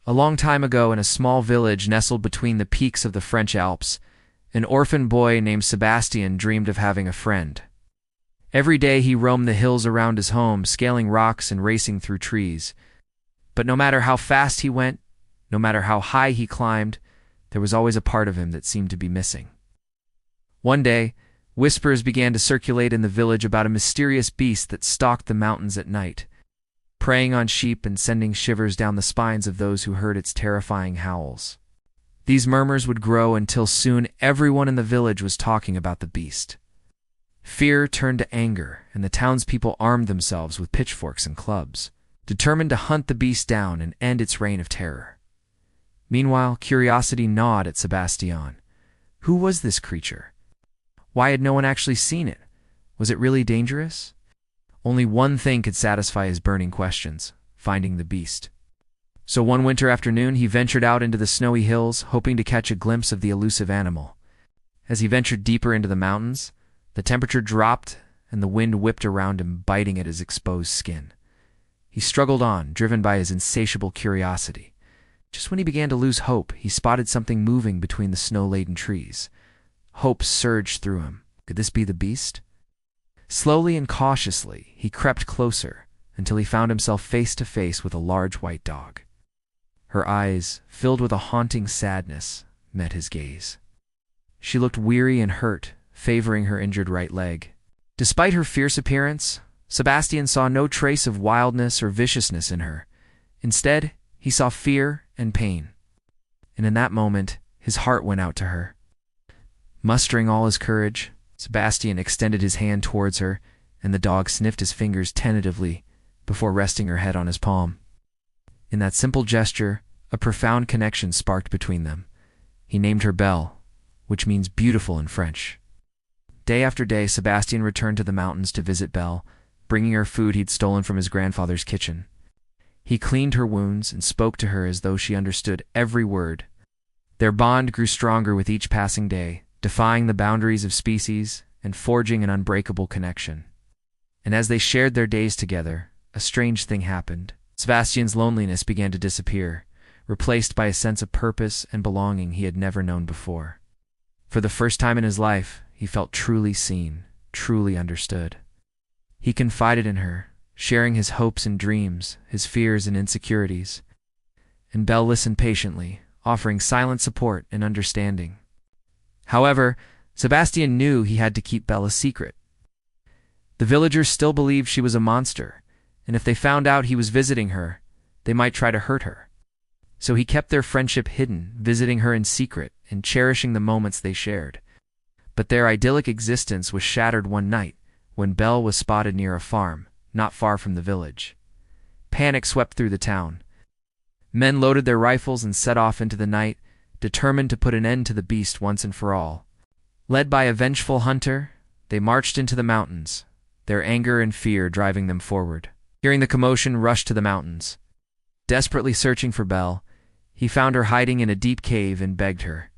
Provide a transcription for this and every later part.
A long time ago, in a small village nestled between the peaks of the French Alps, an orphan boy named Sébastien dreamed of having a friend. Every day he roamed the hills around his home, scaling rocks and racing through trees. But no matter how fast he went, no matter how high he climbed, there was always a part of him that seemed to be missing. One day, whispers began to circulate in the village about a mysterious beast that stalked the mountains at night, preying on sheep and sending shivers down the spines of those who heard its terrifying howls. These murmurs would grow until soon everyone in the village was talking about the beast. Fear turned to anger, and the townspeople armed themselves with pitchforks and clubs, determined to hunt the beast down and end its reign of terror. Meanwhile, curiosity gnawed at Sébastien. Who was this creature? Why had no one actually seen it? Was it really dangerous? Only one thing could satisfy his burning questions: finding the beast. So one winter afternoon he ventured out into the snowy hills, hoping to catch a glimpse of the elusive animal. As he ventured deeper into the mountains, the temperature dropped and the wind whipped around him, biting at his exposed skin. He struggled on, driven by his insatiable curiosity. Just when he began to lose hope, he spotted something moving between the snow-laden trees. Hope surged through him. Could this be the beast? Slowly and cautiously, he crept closer until he found himself face to face with a large white dog. Her eyes, filled with a haunting sadness, met his gaze. She looked weary and hurt, favoring her injured right leg. Despite her fierce appearance, Sébastien saw no trace of wildness or viciousness in her. Instead, he saw fear and pain. And in that moment, his heart went out to her. Mustering all his courage, Sébastien extended his hand towards her, and the dog sniffed his fingers tentatively before resting her head on his palm. In that simple gesture, a profound connection sparked between them. He named her Belle, which means beautiful in French. Day after day, Sébastien returned to the mountains to visit Belle, bringing her food he'd stolen from his grandfather's kitchen. He cleaned her wounds and spoke to her as though she understood every word. Their bond grew stronger with each passing day, defying the boundaries of species and forging an unbreakable connection. And as they shared their days together, a strange thing happened. Sébastien's loneliness began to disappear, replaced by a sense of purpose and belonging he had never known before. For the first time in his life, he felt truly seen, truly understood. He confided in her, sharing his hopes and dreams, his fears and insecurities. And Belle listened patiently, offering silent support and understanding. However, Sébastien knew he had to keep Belle a secret. The villagers still believed she was a monster, and if they found out he was visiting her, they might try to hurt her. So he kept their friendship hidden, visiting her in secret and cherishing the moments they shared. But their idyllic existence was shattered one night when Belle was spotted near a farm, not far from the village. Panic swept through the town. Men loaded their rifles and set off into the night, determined to put an end to the beast once and for all. Led by a vengeful hunter, they marched into the mountains, their anger and fear driving them forward. Hearing the commotion, rushed to the mountains. Desperately searching for Belle, he found her hiding in a deep cave and begged her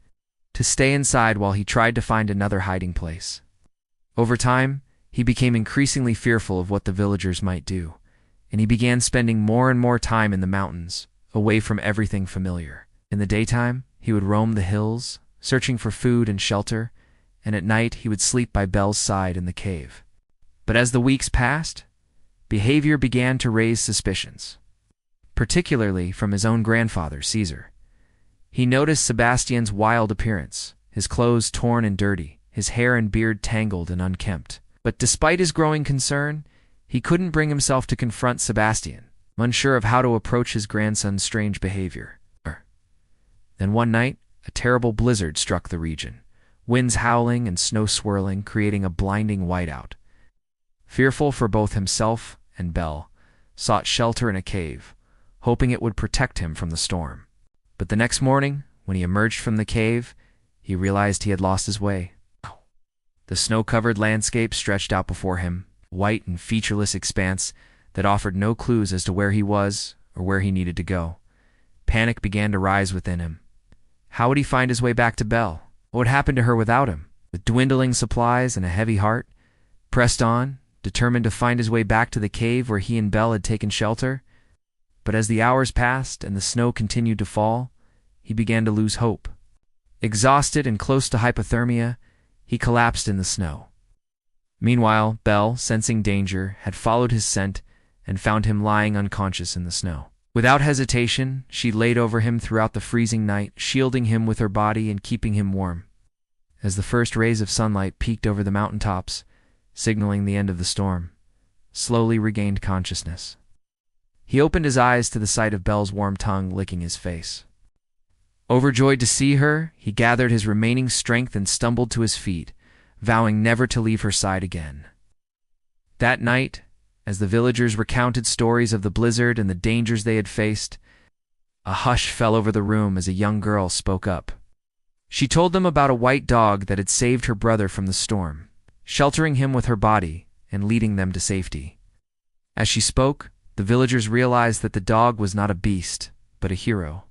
to stay inside while he tried to find another hiding place. Over time, he became increasingly fearful of what the villagers might do, and he began spending more and more time in the mountains, away from everything familiar. In the daytime, he would roam the hills, searching for food and shelter, and at night he would sleep by Belle's side in the cave. But as the weeks passed, behavior began to raise suspicions, particularly from his own grandfather, Caesar. He noticed Sébastien's wild appearance, his clothes torn and dirty, his hair and beard tangled and unkempt. But despite his growing concern, he couldn't bring himself to confront Sébastien, unsure of how to approach his grandson's strange behavior. Then one night, a terrible blizzard struck the region, winds howling and snow swirling, creating a blinding whiteout. Fearful for both himself and Belle, sought shelter in a cave, hoping it would protect him from the storm. But the next morning, when he emerged from the cave, he realized he had lost his way. The snow-covered landscape stretched out before him, white and featureless expanse that offered no clues as to where he was or where he needed to go. Panic began to rise within him. How would he find his way back to Belle? What would happen to her without him? With dwindling supplies and a heavy heart, pressed on, determined to find his way back to the cave where he and Belle had taken shelter. But as the hours passed and the snow continued to fall, he began to lose hope. Exhausted and close to hypothermia, he collapsed in the snow. Meanwhile, Belle, sensing danger, had followed his scent and found him lying unconscious in the snow. Without hesitation, she laid over him throughout the freezing night, shielding him with her body and keeping him warm. As the first rays of sunlight peeked over the mountaintops, signaling the end of the storm, slowly regained consciousness. He opened his eyes to the sight of Belle's warm tongue licking his face. Overjoyed to see her, he gathered his remaining strength and stumbled to his feet, vowing never to leave her side again. That night, as the villagers recounted stories of the blizzard and the dangers they had faced, a hush fell over the room as a young girl spoke up. She told them about a white dog that had saved her brother from the storm, sheltering him with her body and leading them to safety. As she spoke, the villagers realized that the dog was not a beast, but a hero.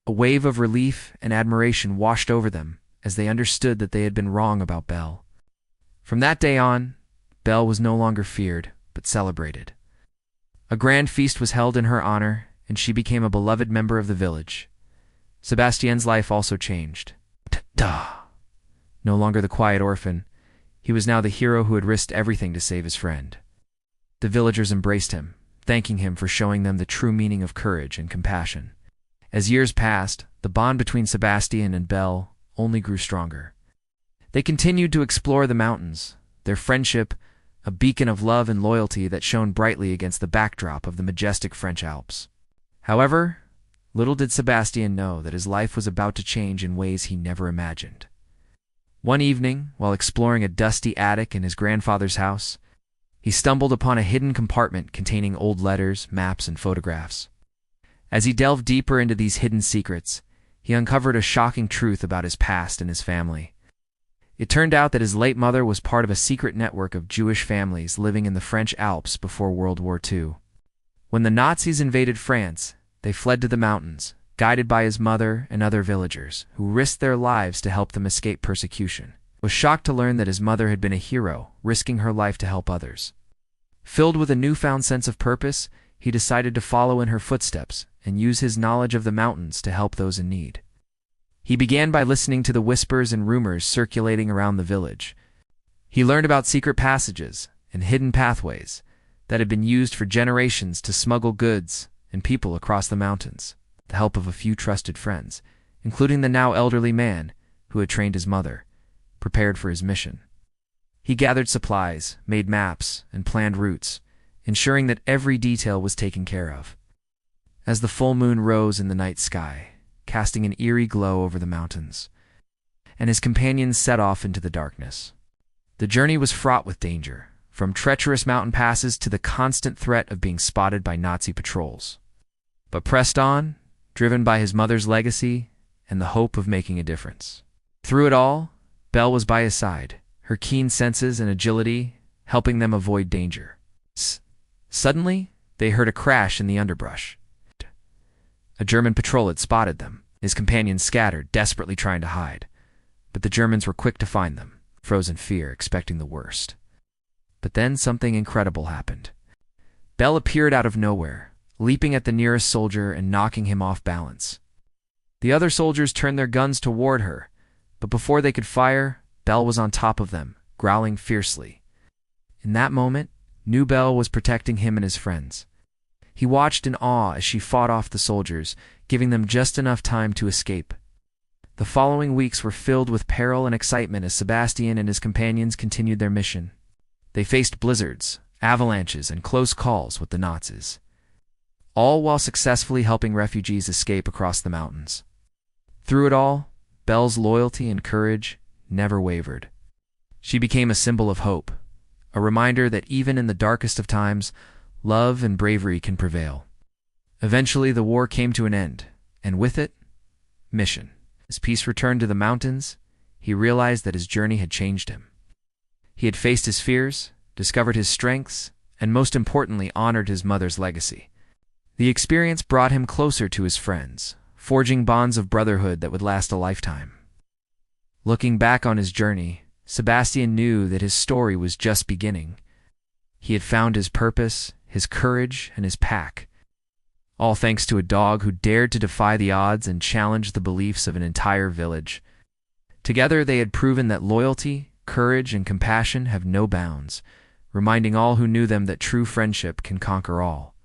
A wave of relief and admiration washed over them as they understood that they had been wrong about Belle. From that day on, Belle was no longer feared, but celebrated. A grand feast was held in her honor, and she became a beloved member of the village. Sébastien's life also changed. No longer the quiet orphan, he was now the hero who had risked everything to save his friend. The villagers embraced him, thanking him for showing them the true meaning of courage and compassion. As years passed, the bond between Sébastien and Belle only grew stronger. They continued to explore the mountains, their friendship a beacon of love and loyalty that shone brightly against the backdrop of the majestic French Alps. However, little did Sébastien know that his life was about to change in ways he never imagined. One evening, while exploring a dusty attic in his grandfather's house, he stumbled upon a hidden compartment containing old letters, maps, and photographs. As he delved deeper into these hidden secrets, he uncovered a shocking truth about his past and his family. It turned out that his late mother was part of a secret network of Jewish families living in the French Alps before World War II. When the Nazis invaded France, they fled to the mountains, guided by his mother and other villagers, who risked their lives to help them escape persecution. He was shocked to learn that his mother had been a hero, risking her life to help others. Filled with a newfound sense of purpose, he decided to follow in her footsteps and use his knowledge of the mountains to help those in need. He began by listening to the whispers and rumors circulating around the village. He learned about secret passages and hidden pathways that had been used for generations to smuggle goods and people across the mountains, with the help of a few trusted friends, including the now elderly man who had trained his mother, prepared for his mission. He gathered supplies, made maps, and planned routes, ensuring that every detail was taken care of. As the full moon rose in the night sky, casting an eerie glow over the mountains, and his companions set off into the darkness. The journey was fraught with danger, from treacherous mountain passes to the constant threat of being spotted by Nazi patrols. But pressed on, driven by his mother's legacy and the hope of making a difference. Through it all, Belle was by his side, her keen senses and agility helping them avoid danger. Suddenly, they heard a crash in the underbrush. A German patrol had spotted them. His companions scattered, desperately trying to hide. But the Germans were quick to find them, frozen in fear, expecting the worst. But then something incredible happened. Belle appeared out of nowhere, leaping at the nearest soldier and knocking him off balance. The other soldiers turned their guns toward her, but before they could fire, Belle was on top of them, growling fiercely. In that moment, Belle was protecting him and his friends. He watched in awe as she fought off the soldiers, giving them just enough time to escape. The following weeks were filled with peril and excitement as Sébastien and his companions continued their mission. They faced blizzards, avalanches, and close calls with the Nazis, all while successfully helping refugees escape across the mountains. Through it all, Belle's loyalty and courage never wavered. She became a symbol of hope, a reminder that even in the darkest of times, love and bravery can prevail. Eventually, the war came to an end, and with it, mission. As peace returned to the mountains, he realized that his journey had changed him. He had faced his fears, discovered his strengths, and most importantly, honored his mother's legacy. The experience brought him closer to his friends, forging bonds of brotherhood that would last a lifetime. Looking back on his journey, Sébastien knew that his story was just beginning. He had found his purpose, his courage, and his pack. all thanks to a dog who dared to defy the odds and challenge the beliefs of an entire village. Together they had proven that loyalty, courage, and compassion have no bounds, reminding all who knew them that true friendship can conquer all.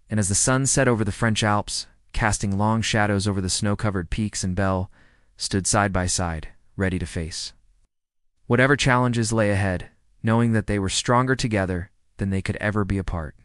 And as the sun set over the French Alps, casting long shadows over the snow-covered peaks, and Belle stood side by side, ready to face whatever challenges lay ahead, knowing that they were stronger together than they could ever be apart.